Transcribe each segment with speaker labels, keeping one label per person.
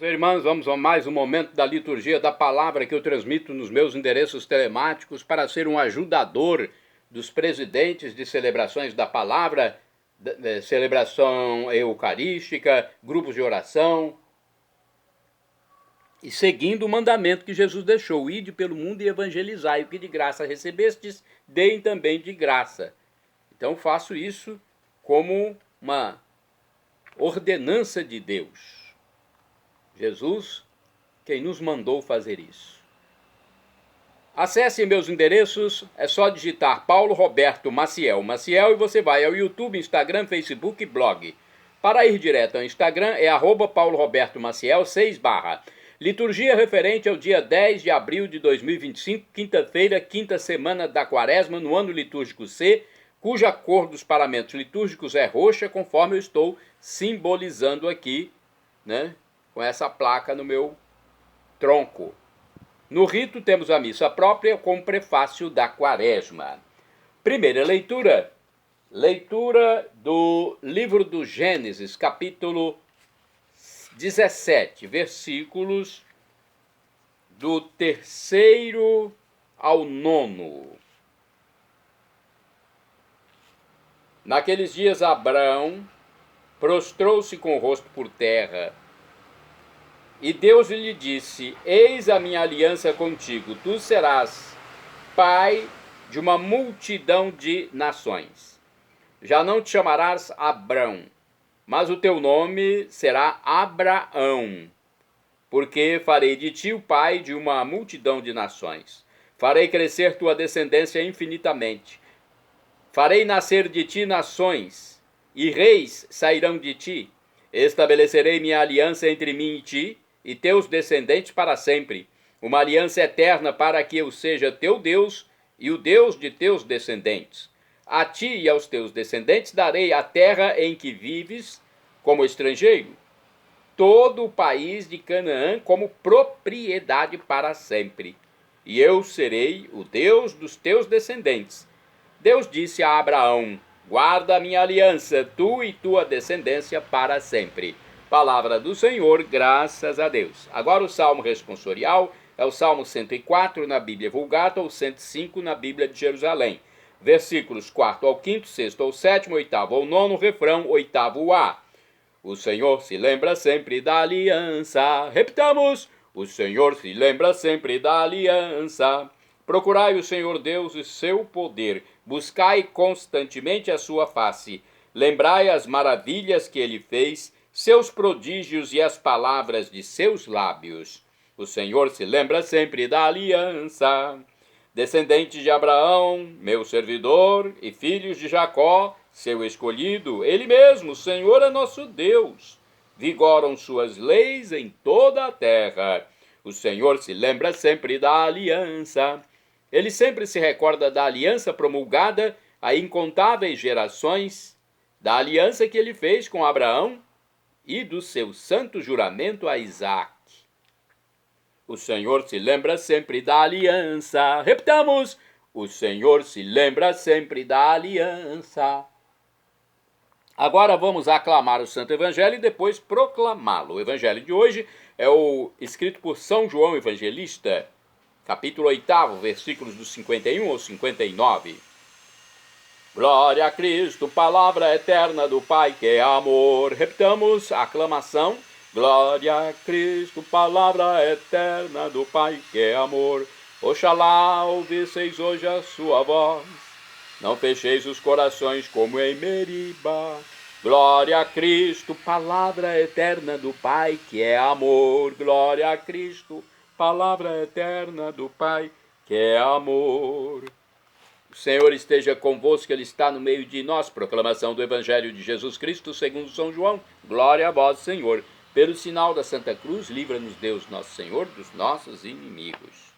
Speaker 1: Irmãos, vamos a mais um momento da liturgia da palavra que eu transmito nos meus endereços telemáticos para ser um ajudador dos presidentes de celebrações da palavra, celebração eucarística, grupos de oração, e seguindo o mandamento que Jesus deixou: ide pelo mundo e evangelizai, o que de graça recebestes, deem também de graça. Então faço isso como uma ordenança de Deus. Jesus, quem nos mandou fazer isso. Acesse meus endereços, é só digitar Paulo Roberto Maciel e você vai ao YouTube, Instagram, Facebook e blog. Para ir direto ao Instagram é @Paulo Roberto Maciel 6 /. Liturgia referente ao dia 10 de abril de 2025, quinta-feira, quinta semana da quaresma, no ano litúrgico C, cuja cor dos paramentos litúrgicos é roxa, conforme eu estou simbolizando aqui, né? Com essa placa no meu tronco. No rito temos a missa própria com prefácio da quaresma. Primeira leitura, leitura do livro do Gênesis, capítulo 17, versículos do 3º ao 9º. Naqueles dias Abrão prostrou-se com o rosto por terra, e Deus lhe disse: eis a minha aliança contigo, tu serás pai de uma multidão de nações. Já não te chamarás Abrão, mas o teu nome será Abraão, porque farei de ti o pai de uma multidão de nações. Farei crescer tua descendência infinitamente. Farei nascer de ti nações, e reis sairão de ti. Estabelecerei minha aliança entre mim e ti, e teus descendentes para sempre, uma aliança eterna para que eu seja teu Deus e o Deus de teus descendentes. A ti e aos teus descendentes darei a terra em que vives como estrangeiro, todo o país de Canaã como propriedade para sempre, e eu serei o Deus dos teus descendentes. Deus disse a Abraão: guarda a minha aliança, tu e tua descendência para sempre. Palavra do Senhor, graças a Deus. Agora o Salmo responsorial é o Salmo 104 na Bíblia Vulgata ou 105 na Bíblia de Jerusalém. Versículos 4º ao 5º, 6º ao 7º, 8º ao 9º, refrão 8º A. O Senhor se lembra sempre da aliança. Repitamos: o Senhor se lembra sempre da aliança. Procurai o Senhor Deus e seu poder. Buscai constantemente a sua face. Lembrai as maravilhas que ele fez, seus prodígios e as palavras de seus lábios. O Senhor se lembra sempre da aliança. Descendentes de Abraão, meu servidor, e filhos de Jacó, seu escolhido, ele mesmo, o Senhor é nosso Deus. Vigoram suas leis em toda a terra. O Senhor se lembra sempre da aliança. Ele sempre se recorda da aliança promulgada a incontáveis gerações, da aliança que ele fez com Abraão e do seu santo juramento a Isaque. O Senhor se lembra sempre da aliança. Repitamos: o Senhor se lembra sempre da aliança. Agora vamos aclamar o Santo Evangelho e depois proclamá-lo. O Evangelho de hoje é o escrito por São João Evangelista, capítulo 8, versículos do 51 ao 59. Glória a Cristo, palavra eterna do Pai que é amor. Repitamos a aclamação. Glória a Cristo, palavra eterna do Pai que é amor. Oxalá ouvisseis hoje a sua voz. Não fecheis os corações como em Meriba. Glória a Cristo, palavra eterna do Pai que é amor. Glória a Cristo, palavra eterna do Pai que é amor. O Senhor esteja convosco, Ele está no meio de nós. Proclamação do Evangelho de Jesus Cristo segundo São João. Glória a vós, Senhor. Pelo sinal da Santa Cruz, livra-nos Deus nosso Senhor dos nossos inimigos.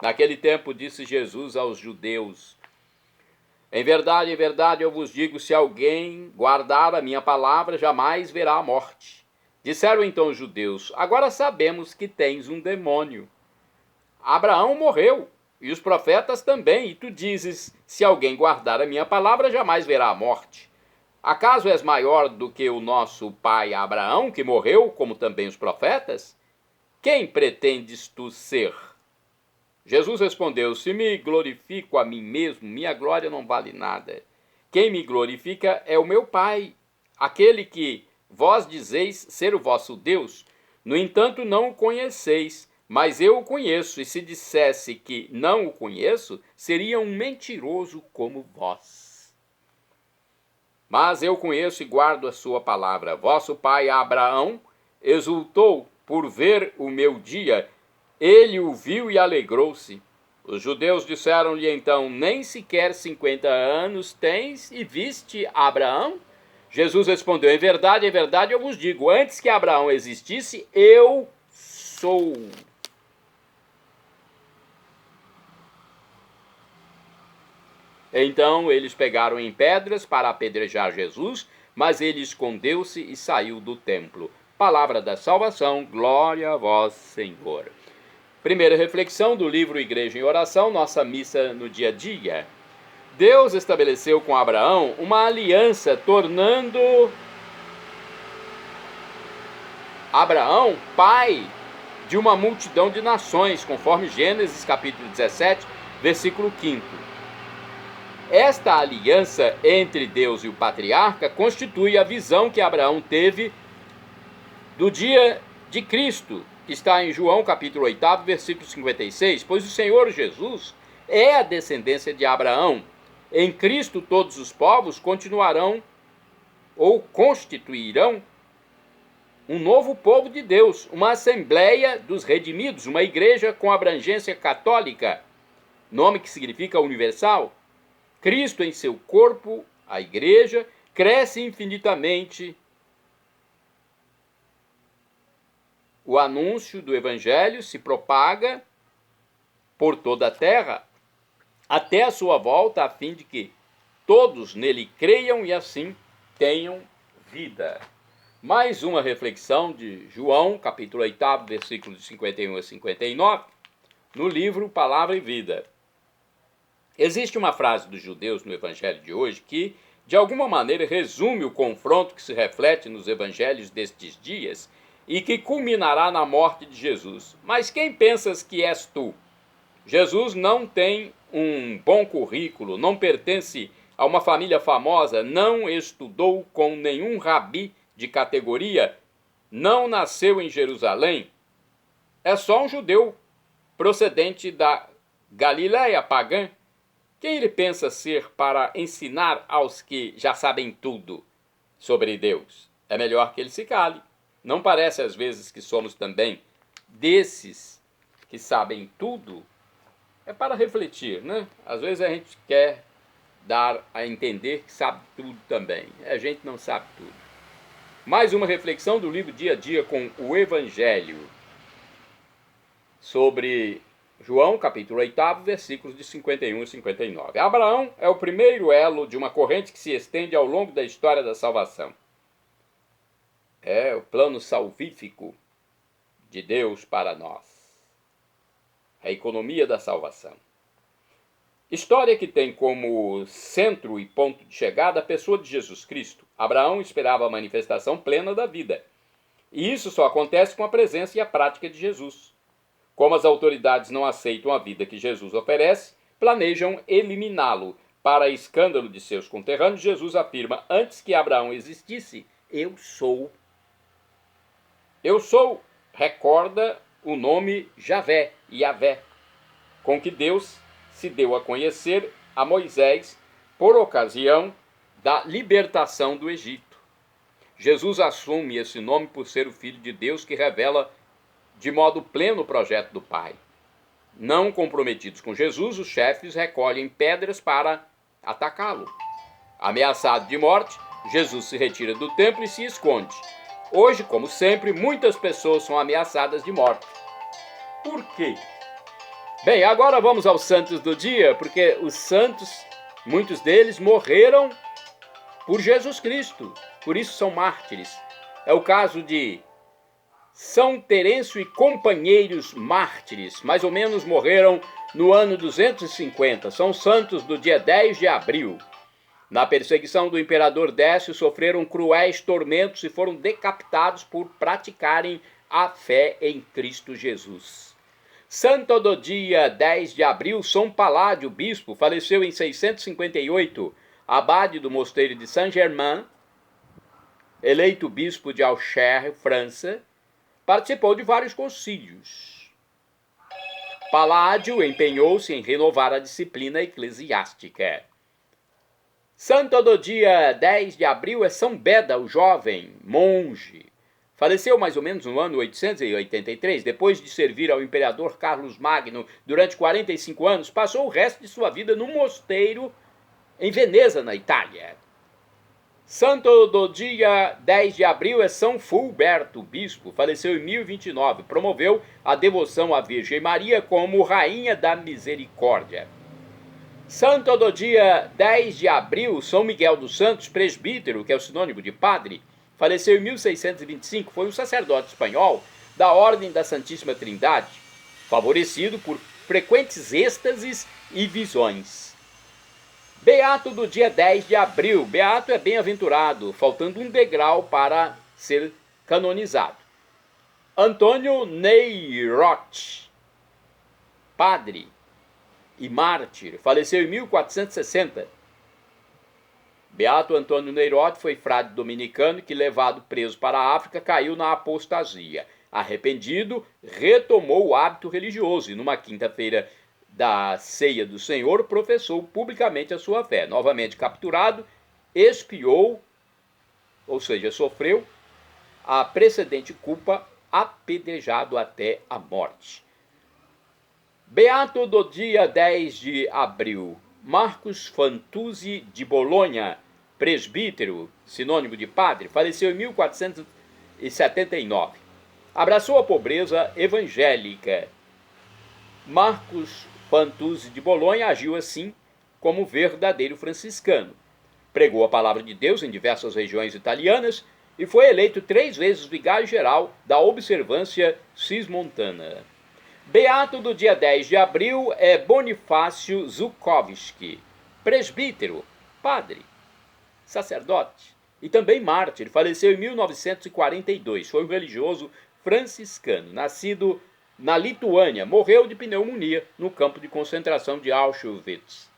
Speaker 1: Naquele tempo disse Jesus aos judeus: em verdade, eu vos digo, se alguém guardar a minha palavra, jamais verá a morte. Disseram então os judeus: agora sabemos que tens um demônio. Abraão morreu, e os profetas também, e tu dizes: se alguém guardar a minha palavra, jamais verá a morte. Acaso és maior do que o nosso pai Abraão, que morreu, como também os profetas? quem pretendes tu ser? Jesus respondeu: se me glorifico a mim mesmo, minha glória não vale nada. Quem me glorifica é o meu Pai, aquele que vós dizeis ser o vosso Deus. No entanto, não o conheceis, mas eu o conheço, e se dissesse que não o conheço, seria um mentiroso como vós. Mas eu conheço e guardo a sua palavra. Vosso pai Abraão exultou por ver o meu dia. Ele o viu e alegrou-se. Os judeus disseram-lhe então: nem sequer 50 anos tens e viste Abraão? Jesus respondeu: em verdade, eu vos digo, antes que Abraão existisse, eu sou. Então eles pegaram em pedras para apedrejar Jesus, mas ele escondeu-se e saiu do templo. Palavra da salvação, glória a vós, Senhor. Primeira reflexão do livro Igreja em Oração, nossa missa no dia a dia. Deus estabeleceu com Abraão uma aliança, tornando Abraão pai de uma multidão de nações, conforme Gênesis capítulo 17, versículo 5. Esta aliança entre Deus e o patriarca constitui a visão que Abraão teve do dia de Cristo, que está em João capítulo 8, versículo 56, pois o Senhor Jesus é a descendência de Abraão. Em Cristo todos os povos continuarão ou constituirão um novo povo de Deus, uma assembleia dos redimidos, uma igreja com abrangência católica, nome que significa universal. Cristo em seu corpo, a igreja, cresce infinitamente. O anúncio do evangelho se propaga por toda a terra até a sua volta, a fim de que todos nele creiam e assim tenham vida. Mais uma reflexão de João, capítulo 8, versículos de 51 a 59, no livro Palavra e Vida. Existe uma frase dos judeus no evangelho de hoje que, de alguma maneira, resume o confronto que se reflete nos evangelhos destes dias e que culminará na morte de Jesus. Mas quem pensas que és tu? Jesus não tem um bom currículo, não pertence a uma família famosa, não estudou com nenhum rabi de categoria, não nasceu em Jerusalém. É só um judeu procedente da Galiléia pagã. Quem ele pensa ser para ensinar aos que já sabem tudo sobre Deus? É melhor que ele se cale. Não parece às vezes que somos também desses que sabem tudo? É para refletir, né? Às vezes a gente quer dar a entender que sabe tudo também. A gente não sabe tudo. Mais uma reflexão do livro Dia a Dia com o Evangelho sobre João, capítulo 8, versículos de 51 e 59. Abraão é o primeiro elo de uma corrente que se estende ao longo da história da salvação. É o plano salvífico de Deus para nós. A economia da salvação. História que tem como centro e ponto de chegada a pessoa de Jesus Cristo. Abraão esperava a manifestação plena da vida. E isso só acontece com a presença e a prática de Jesus. Como as autoridades não aceitam a vida que Jesus oferece, planejam eliminá-lo. Para escândalo de seus conterrâneos, Jesus afirma: antes que Abraão existisse, eu sou. Eu sou, recorda o nome Javé, Yavé, com que Deus se deu a conhecer a Moisés por ocasião da libertação do Egito. Jesus assume esse nome por ser o Filho de Deus que revela de modo pleno o projeto do Pai. Não comprometidos com Jesus, os chefes recolhem pedras para atacá-lo. Ameaçado de morte, Jesus se retira do templo e se esconde. Hoje, como sempre, muitas pessoas são ameaçadas de morte. Por quê? Bem, agora vamos aos santos do dia, porque os santos, muitos deles morreram por Jesus Cristo, por isso são mártires. É o caso de São Terêncio e companheiros mártires, mais ou menos morreram no ano 250, são santos do dia 10 de abril. Na perseguição do imperador Décio, sofreram cruéis tormentos e foram decapitados por praticarem a fé em Cristo Jesus. Santo do dia 10 de abril, São Paládio, bispo, faleceu em 658, abade do mosteiro de Saint-Germain, eleito bispo de Auxerre, França, participou de vários concílios. Paládio empenhou-se em renovar a disciplina eclesiástica. Santo do dia 10 de abril é São Beda, o jovem monge. Faleceu mais ou menos no ano 883, depois de servir ao imperador Carlos Magno durante 45 anos, passou o resto de sua vida num mosteiro em Veneza, na Itália. Santo do dia 10 de abril é São Fulberto, bispo, faleceu em 1029, promoveu a devoção à Virgem Maria como Rainha da Misericórdia. Santo do dia 10 de abril, São Miguel dos Santos, presbítero, que é o sinônimo de padre, faleceu em 1625, foi um sacerdote espanhol da Ordem da Santíssima Trindade, favorecido por frequentes êxtases e visões. Beato do dia 10 de abril, beato é bem-aventurado, faltando um degrau para ser canonizado. Antônio Neirot, padre e mártir, faleceu em 1460. Beato Antônio Neirot foi frade dominicano que, levado preso para a África, caiu na apostasia. Arrependido, retomou o hábito religioso e, numa quinta-feira da ceia do Senhor, professou publicamente a sua fé. Novamente capturado, expiou, ou seja, sofreu a precedente culpa, apedrejado até a morte. Beato do dia 10 de abril, Marcos Fantuzzi de Bolonha, presbítero, sinônimo de padre, faleceu em 1479. Abraçou a pobreza evangélica. Marcos Fantuzzi de Bolonha agiu assim como verdadeiro franciscano. Pregou a palavra de Deus em diversas regiões italianas e foi eleito 3 vezes vigário-geral da Observância Cismontana. Beato do dia 10 de abril é Bonifácio Zukowski, presbítero, padre, sacerdote e também mártir. Faleceu em 1942. Foi um religioso franciscano, nascido na Lituânia. Morreu de pneumonia no campo de concentração de Auschwitz.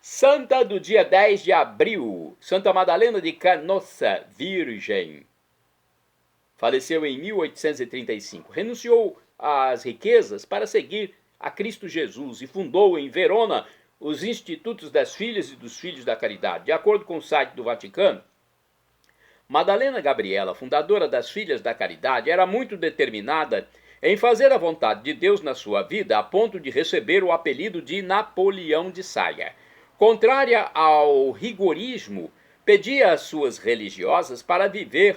Speaker 1: Santa do dia 10 de abril, Santa Madalena de Canossa, virgem. Faleceu em 1835. Renunciou às riquezas para seguir a Cristo Jesus e fundou em Verona os Institutos das Filhas e dos Filhos da Caridade. De acordo com o site do Vaticano, Madalena Gabriela, fundadora das Filhas da Caridade, era muito determinada em fazer a vontade de Deus na sua vida, a ponto de receber o apelido de Napoleão de Saia. Contrária ao rigorismo, pedia às suas religiosas para viver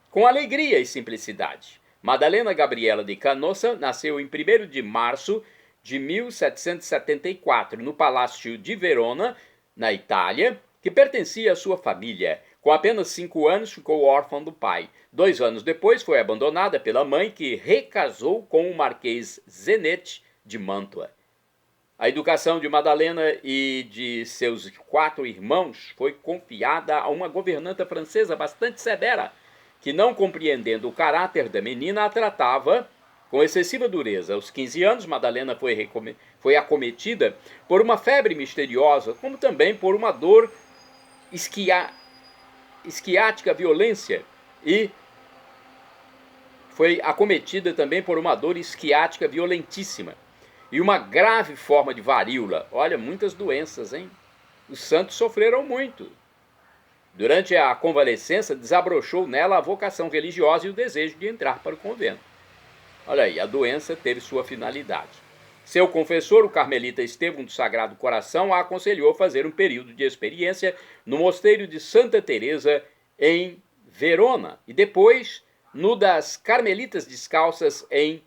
Speaker 1: com alegria e simplicidade. Madalena Gabriela de Canossa nasceu em 1º de março de 1774, no Palácio de Verona, na Itália, que pertencia à sua família. Com apenas 5 anos, ficou órfã do pai. 2 anos depois, foi abandonada pela mãe, que recasou com o Marquês Zenetti de Mantua. A educação de Madalena e de seus 4 irmãos foi confiada a uma governanta francesa bastante severa, que, não compreendendo o caráter da menina, a tratava com excessiva dureza. Aos 15 anos, Madalena foi acometida por uma febre misteriosa, como também por uma dor esquiática violência, e foi acometida também por uma dor esquiática violentíssima e uma grave forma de varíola. Olha, muitas doenças, hein? Os santos sofreram muito. Durante a convalescença, desabrochou nela a vocação religiosa e o desejo de entrar para o convento. Olha aí, a doença teve sua finalidade. Seu confessor, o carmelita Estevão do Sagrado Coração, a aconselhou a fazer um período de experiência no mosteiro de Santa Teresa, em Verona, e depois no das Carmelitas Descalças, em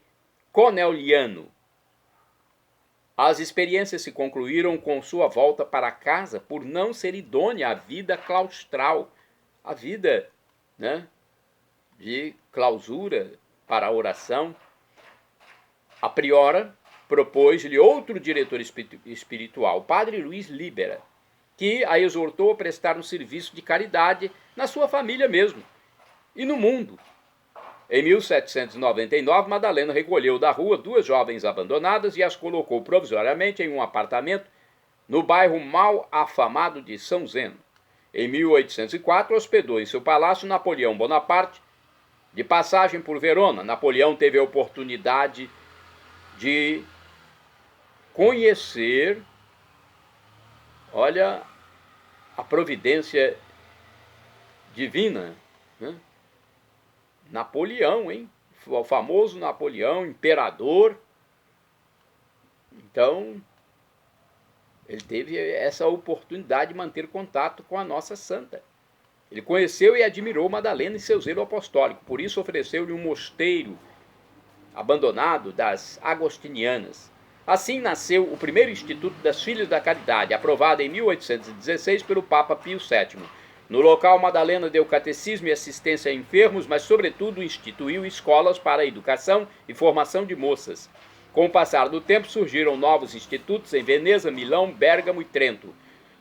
Speaker 1: Conegliano. As experiências se concluíram com sua volta para casa por não ser idônea à vida claustral, a vida, de clausura para a oração. A priora propôs-lhe outro diretor espiritual, o padre Luiz Libera, que a exortou a prestar um serviço de caridade na sua família mesmo e no mundo. Em 1799, Madalena recolheu da rua 2 jovens abandonadas e as colocou provisoriamente em um apartamento no bairro mal afamado de São Zeno. Em 1804, hospedou em seu palácio Napoleão Bonaparte. De passagem por Verona, Napoleão teve a oportunidade de conhecer, olha, a providência divina, né? Napoleão, hein? O famoso Napoleão, imperador. Então, ele teve essa oportunidade de manter contato com a nossa santa. Ele conheceu e admirou Madalena e seu zelo apostólico, por isso ofereceu-lhe um mosteiro abandonado das agostinianas. Assim nasceu o primeiro Instituto das Filhas da Caridade, aprovado em 1816 pelo Papa Pio VII. No local, Madalena deu catecismo e assistência a enfermos, mas, sobretudo, instituiu escolas para a educação e formação de moças. Com o passar do tempo, surgiram novos institutos em Veneza, Milão, Bérgamo e Trento.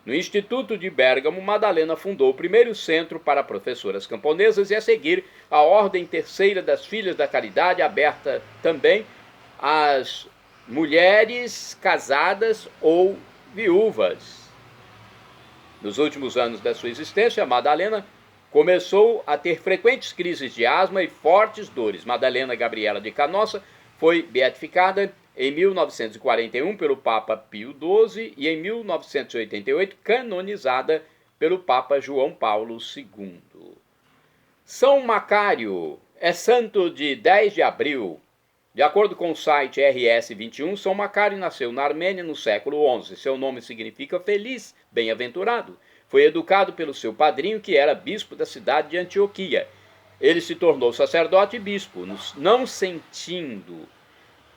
Speaker 1: No Instituto de Bérgamo, Madalena fundou o primeiro centro para professoras camponesas e, a seguir, a Ordem Terceira das Filhas da Caridade, aberta também às mulheres casadas ou viúvas. Nos últimos anos da sua existência, Madalena começou a ter frequentes crises de asma e fortes dores. Madalena Gabriela de Canossa foi beatificada em 1941 pelo Papa Pio XII e em 1988 canonizada pelo Papa João Paulo II. São Macário é santo de 10 de abril. De acordo com o site RS21, São Macário nasceu na Armênia no século XI. Seu nome significa feliz, bem-aventurado. Foi educado pelo seu padrinho, que era bispo da cidade de Antioquia. Ele se tornou sacerdote e bispo. Não sentindo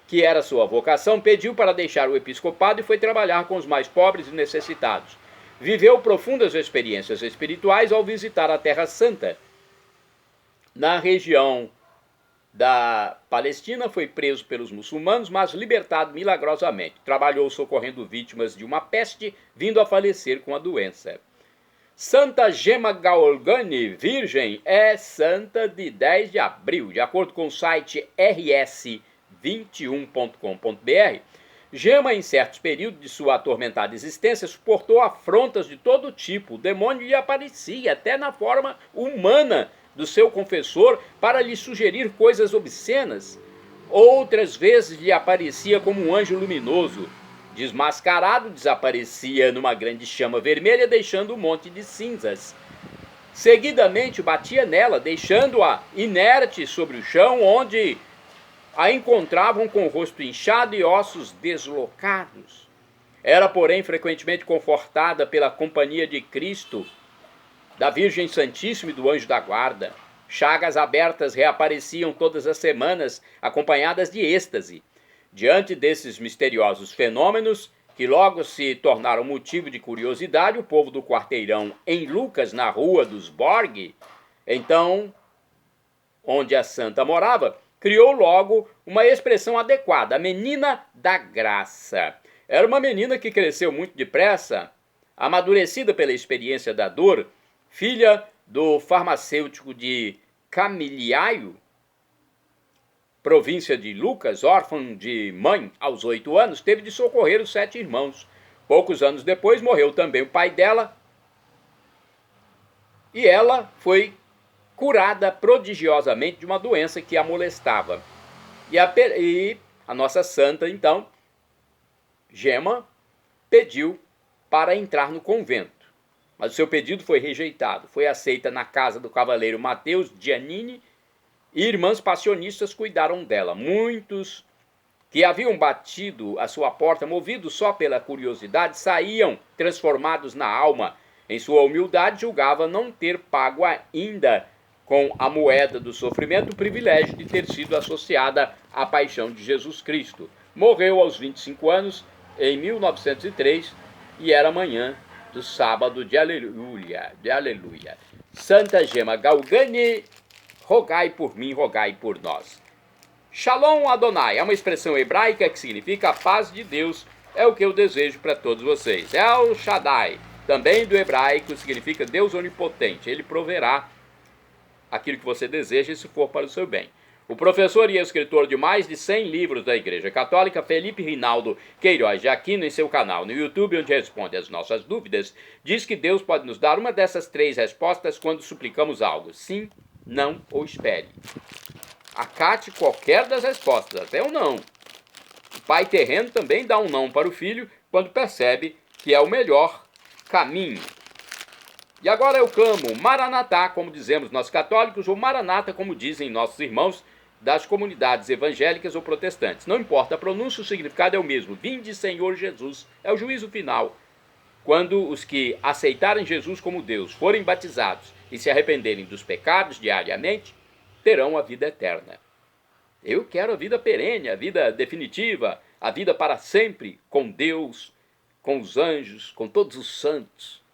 Speaker 1: que era sua vocação, pediu para deixar o episcopado e foi trabalhar com os mais pobres e necessitados. Viveu profundas experiências espirituais ao visitar a Terra Santa. Na região da Palestina, foi preso pelos muçulmanos, mas libertado milagrosamente. Trabalhou socorrendo vítimas de uma peste, vindo a falecer com a doença. Santa Gema Galgani, virgem, é santa de 10 de abril. De acordo com o site rs21.com.br, Gema, em certos períodos de sua atormentada existência, suportou afrontas de todo tipo. O demônio lhe aparecia, até na forma humana do seu confessor, para lhe sugerir coisas obscenas. Outras vezes lhe aparecia como um anjo luminoso. Desmascarado, desaparecia numa grande chama vermelha, deixando um monte de cinzas. Seguidamente batia nela, deixando-a inerte sobre o chão, onde a encontravam com o rosto inchado e ossos deslocados. Era, porém, frequentemente confortada pela companhia de Cristo, da Virgem Santíssima e do Anjo da Guarda. Chagas abertas reapareciam todas as semanas, acompanhadas de êxtase. Diante desses misteriosos fenômenos, que logo se tornaram motivo de curiosidade, o povo do quarteirão em Lucas, na Rua dos Borg, então, onde a santa morava, criou logo uma expressão adequada, a menina da graça. Era uma menina que cresceu muito depressa, amadurecida pela experiência da dor, filha do farmacêutico de Camiliaio, província de Lucas, órfã de mãe aos 8 anos, teve de socorrer os 7 irmãos. Poucos anos depois morreu também o pai dela e ela foi curada prodigiosamente de uma doença que a molestava. E a nossa santa, então, Gema, pediu para entrar no convento. Mas o seu pedido foi rejeitado. Foi aceita na casa do cavaleiro Mateus Giannini e irmãs passionistas cuidaram dela. Muitos que haviam batido a sua porta, movidos só pela curiosidade, saíam transformados na alma. Em sua humildade, julgava não ter pago ainda com a moeda do sofrimento o privilégio de ter sido associada à paixão de Jesus Cristo. Morreu aos 25 anos, em 1903, e era manhã do sábado de aleluia, de aleluia. Santa Gema Galgani, rogai por mim, rogai por nós. Shalom Adonai é uma expressão hebraica que significa a paz de Deus, é o que eu desejo para todos vocês. El Shaddai, também do hebraico, significa Deus onipotente, ele proverá aquilo que você deseja se for para o seu bem. O professor e escritor de mais de 100 livros da Igreja Católica, Felipe Rinaldo Queiroz de Aquino, em seu canal no YouTube, onde responde às nossas dúvidas, diz que Deus pode nos dar uma dessas 3 respostas quando suplicamos algo: sim, não ou espere. Acate qualquer das respostas, até o não. O pai terreno também dá um não para o filho quando percebe que é o melhor caminho. E agora eu clamo Maranatá, como dizemos nós católicos, ou Maranata, como dizem nossos irmãos das comunidades evangélicas ou protestantes. Não importa a pronúncia, o significado é o mesmo. Vinde, Senhor Jesus. É o juízo final. Quando os que aceitarem Jesus como Deus forem batizados e se arrependerem dos pecados diariamente, terão a vida eterna. Eu quero a vida perene, a vida definitiva, a vida para sempre com Deus, com os anjos, com todos os santos,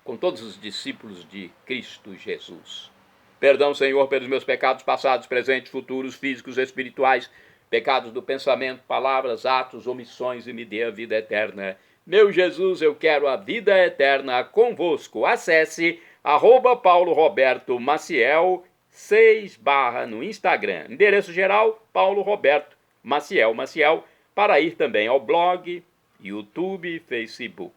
Speaker 1: com todos os discípulos de Cristo Jesus. Perdão, Senhor, pelos meus pecados passados, presentes, futuros, físicos, espirituais, pecados do pensamento, palavras, atos, omissões, e me dê a vida eterna. Meu Jesus, eu quero a vida eterna convosco. Acesse @PauloRobertoMaciel 6/ no Instagram. Endereço geral, Paulo Roberto Maciel, para ir também ao blog, YouTube, Facebook.